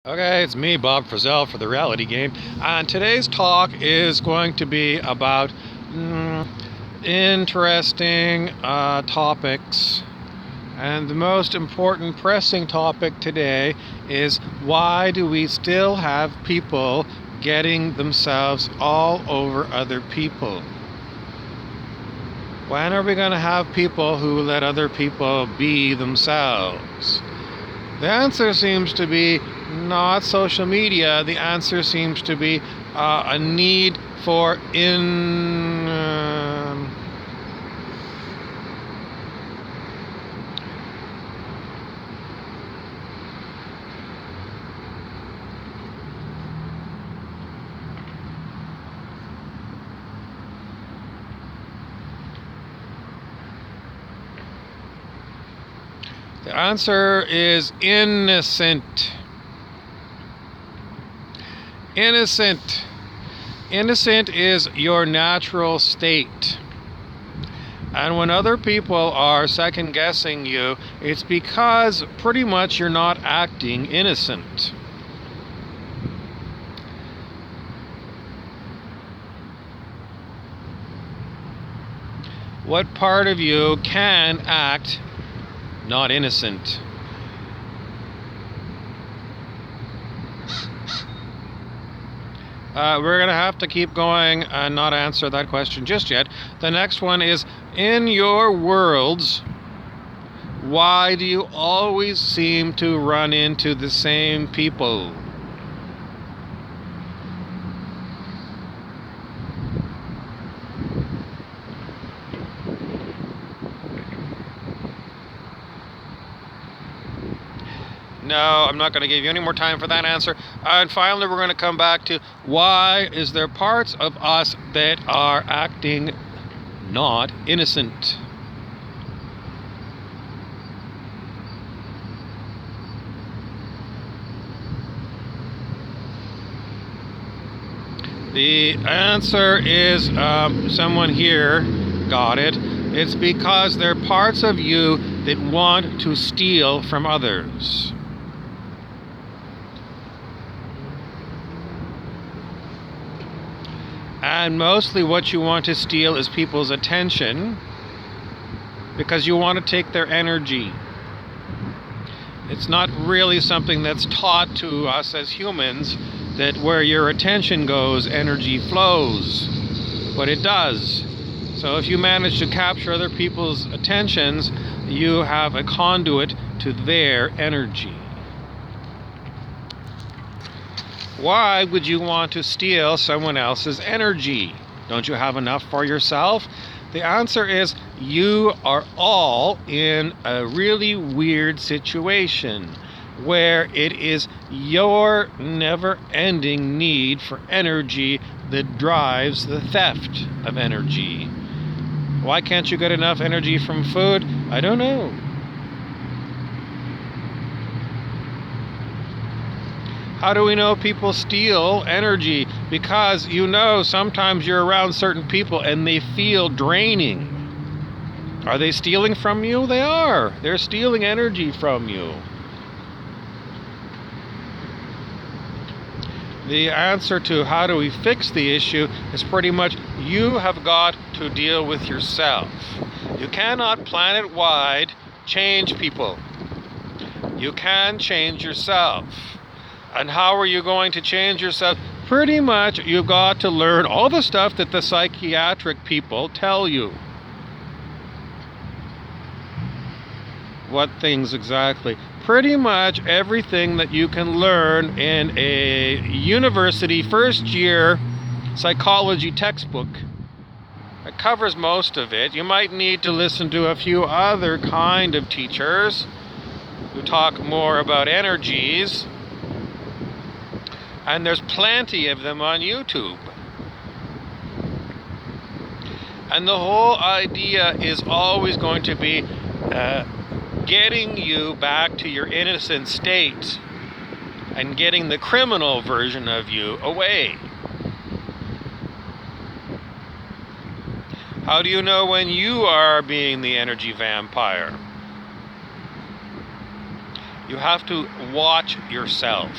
Okay, it's me, Bob Frizzell, for the reality game. And today's talk is going to be about interesting topics. And the most important pressing topic today is, why do we still have people getting themselves all over other people? When are we going to have people who let other people be themselves? The answer seems to be not social media. The answer seems to be a need for the answer is innocent. Innocent. Innocent is your natural state. And when other people are second guessing you, it's because pretty much you're not acting innocent. What part of you can act not innocent? We're going to have to keep going and not answer that question just yet. The next one is, in your worlds, why do you always seem to run into the same people? No, I'm not going to give you any more time for that answer. And finally, we're going to come back to, why is there parts of us that are acting not innocent? The answer is, someone here got it. It's because there are parts of you that want to steal from others. And mostly what you want to steal is people's attention, because you want to take their energy. It's not really something that's taught to us as humans, that where your attention goes, energy flows. But it does. So if you manage to capture other people's attentions, you have a conduit to their energy. Why would you want to steal someone else's energy? Don't you have enough for yourself? The answer is, you are all in a really weird situation where it is your never-ending need for energy that drives the theft of energy. Why can't you get enough energy from food? I don't know. How do we know people steal energy? Because sometimes you're around certain people and they feel draining. Are they stealing from you? They are. They're stealing energy from you. The answer to how do we fix the issue is pretty much, you have got to deal with yourself. You cannot planet-wide change people. You can change yourself. And how are you going to change yourself? Pretty much you've got to learn all the stuff that the psychiatric people tell you. What things exactly? Pretty much everything that you can learn in a university first-year psychology textbook. It covers most of it. You might need to listen to a few other kind of teachers who talk more about energies. And there's plenty of them on YouTube. And the whole idea is always going to be getting you back to your innocent state and getting the criminal version of you away. How do you know when you are being the energy vampire? You have to watch yourself.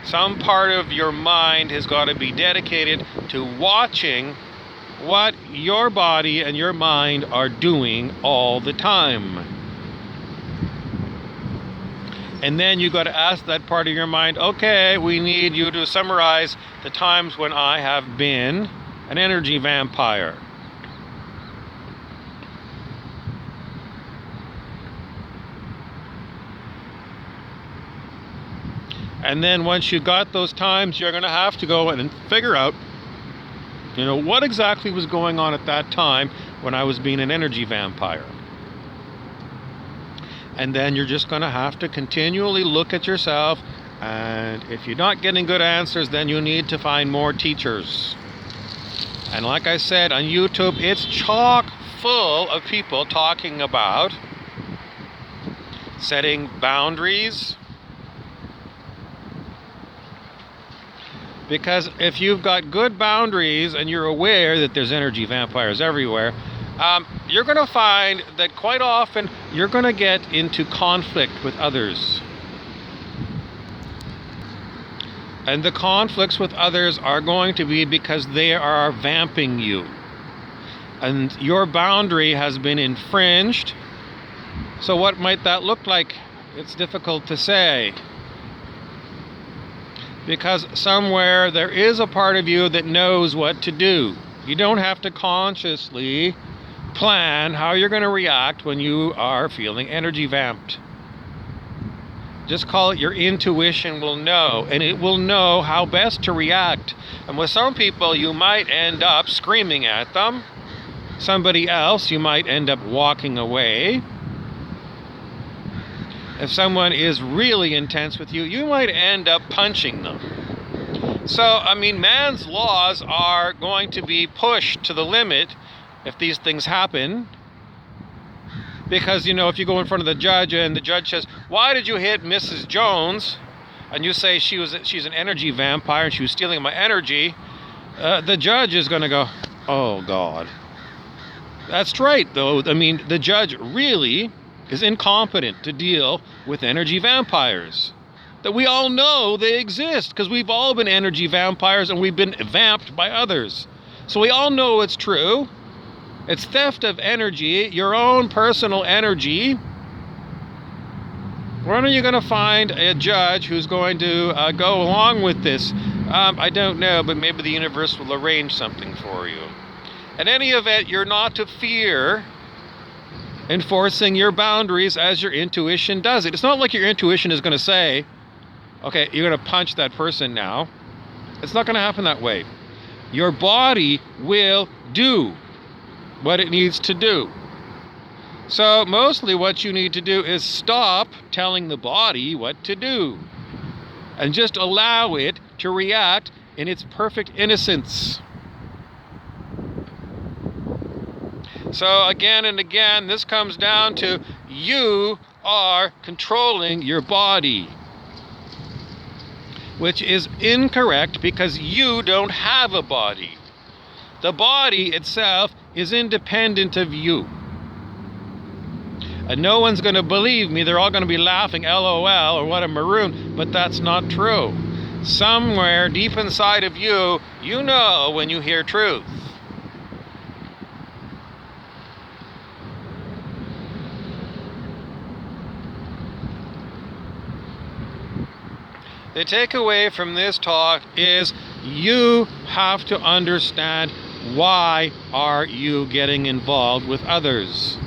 Some part of your mind has got to be dedicated to watching what your body and your mind are doing all the time. And then you got to ask that part of your mind, okay, we need you to summarize the times when I have been an energy vampire. And then once you got those times, you're going to have to go and figure out, what exactly was going on at that time when I was being an energy vampire. And then you're just going to have to continually look at yourself. And if you're not getting good answers, then you need to find more teachers. And like I said, on YouTube, it's chock full of people talking about setting boundaries. Because if you've got good boundaries and you're aware that there's energy vampires everywhere, you're going to find that quite often you're going to get into conflict with others. And the conflicts with others are going to be because they are vamping you. And your boundary has been infringed. So what might that look like? It's difficult to say. Because somewhere there is a part of you that knows what to do. You don't have to consciously plan how you're going to react when you are feeling energy vamped. Just call it your intuition will know, and it will know how best to react. And with some people, you might end up screaming at them. Somebody else, you might end up walking away. If someone is really intense with you, you might end up punching them. So, man's laws are going to be pushed to the limit if these things happen. Because, if you go in front of the judge and the judge says, why did you hit Mrs. Jones? And you say she's an energy vampire and she was stealing my energy. The judge is going to go, oh, God. That's right, though. The judge really is incompetent to deal with energy vampires. That we all know they exist because we've all been energy vampires and we've been vamped by others. So we all know it's true. It's theft of energy, your own personal energy. When are you going to find a judge who's going to go along with this? I don't know, but maybe the universe will arrange something for you. In any event, you're not to fear enforcing your boundaries as your intuition does it. It's not like your intuition is going to say, okay, you're going to punch that person now. It's not going to happen that way. Your body will do what it needs to do. So mostly what you need to do is stop telling the body what to do and just allow it to react in its perfect innocence. So again and again, this comes down to you are controlling your body, which is incorrect because you don't have a body. The body itself is independent of you. And no one's going to believe me. They're all going to be laughing, LOL, or what a maroon, but that's not true. Somewhere deep inside of you, you know when you hear truth. The takeaway from this talk is you have to understand why are you getting involved with others.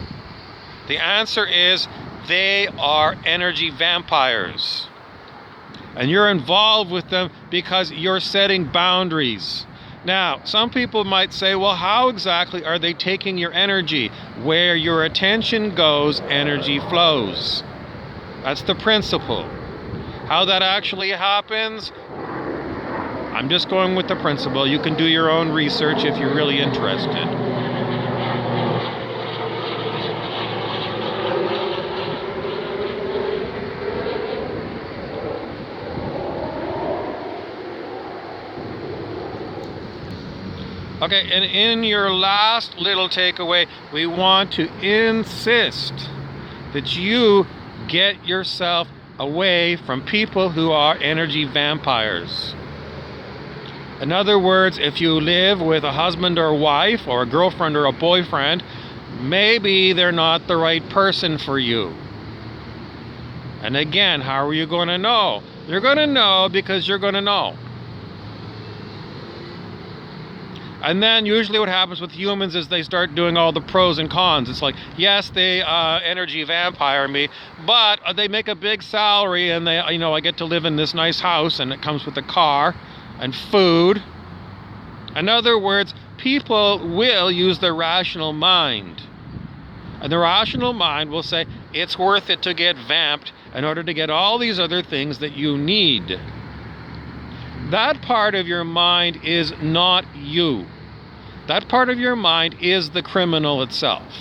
The answer is they are energy vampires. And you're involved with them because you're setting boundaries. Now, some people might say, well, how exactly are they taking your energy? Where your attention goes, energy flows. That's the principle. How that actually happens, I'm just going with the principle. You can do your own research if you're really interested. Okay, and in your last little takeaway, we want to insist that you get yourself away from people who are energy vampires. In other words, if you live with a husband or wife or a girlfriend or a boyfriend, maybe they're not the right person for you. And again, how are you going to know? You're going to know because you're going to know. And then usually what happens with humans is they start doing all the pros and cons. It's like, yes, they energy vampire me, but they make a big salary and they, I get to live in this nice house and it comes with a car and food. In other words, people will use their rational mind. And the rational mind will say, it's worth it to get vamped in order to get all these other things that you need. That part of your mind is not you. That part of your mind is the criminal itself.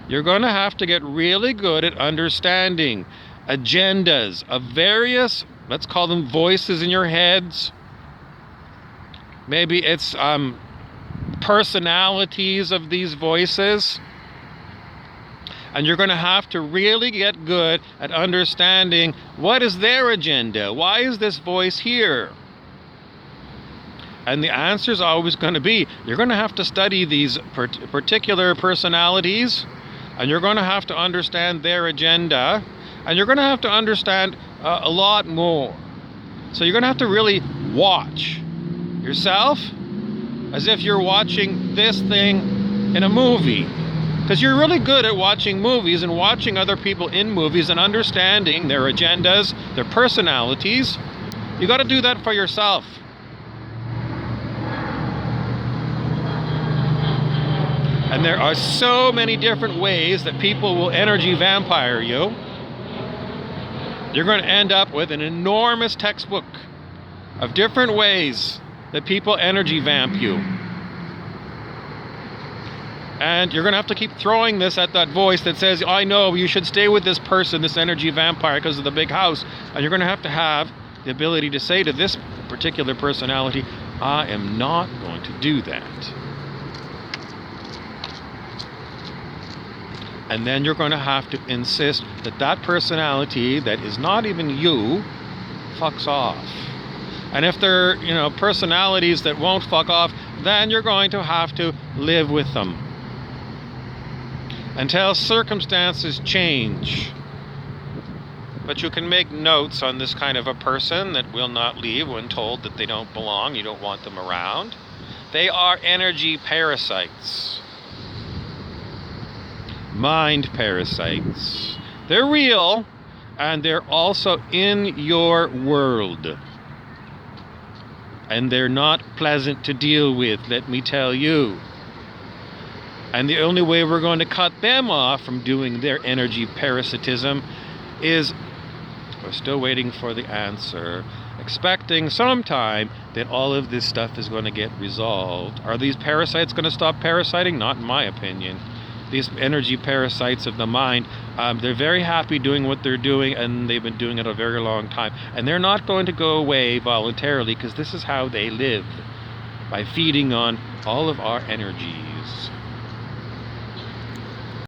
You're going to have to get really good at understanding agendas of various, let's call them voices in your heads. Maybe it's personalities of these voices. And you're going to have to really get good at understanding what is their agenda. Why is this voice here? And the answer is always going to be, you're going to have to study these particular personalities, and you're going to have to understand their agenda, and you're going to have to understand a lot more. So you're going to have to really watch yourself as if you're watching this thing in a movie. Because you're really good at watching movies and watching other people in movies and understanding their agendas, their personalities. You got to do that for yourself. And there are so many different ways that people will energy vampire you. You're going to end up with an enormous textbook of different ways that people energy vamp you. And you're going to have to keep throwing this at that voice that says, I know you should stay with this person, this energy vampire, because of the big house. And you're going to have the ability to say to this particular personality, I am not going to do that. And then you're going to have to insist that that personality that is not even you fucks off. And if they're, personalities that won't fuck off, then you're going to have to live with them until circumstances change. But you can make notes on this kind of a person that will not leave when told that they don't belong, you don't want them around. They are energy parasites. Mind parasites. They're real, and they're also in your world. And they're not pleasant to deal with, let me tell you. And the only way we're going to cut them off from doing their energy parasitism is, we're still waiting for the answer, expecting sometime that all of this stuff is going to get resolved. Are these parasites going to stop parasiting? Not in my opinion. These energy parasites of the mind, they're very happy doing what they're doing, and they've been doing it a very long time. And they're not going to go away voluntarily, because this is how they live, by feeding on all of our energies.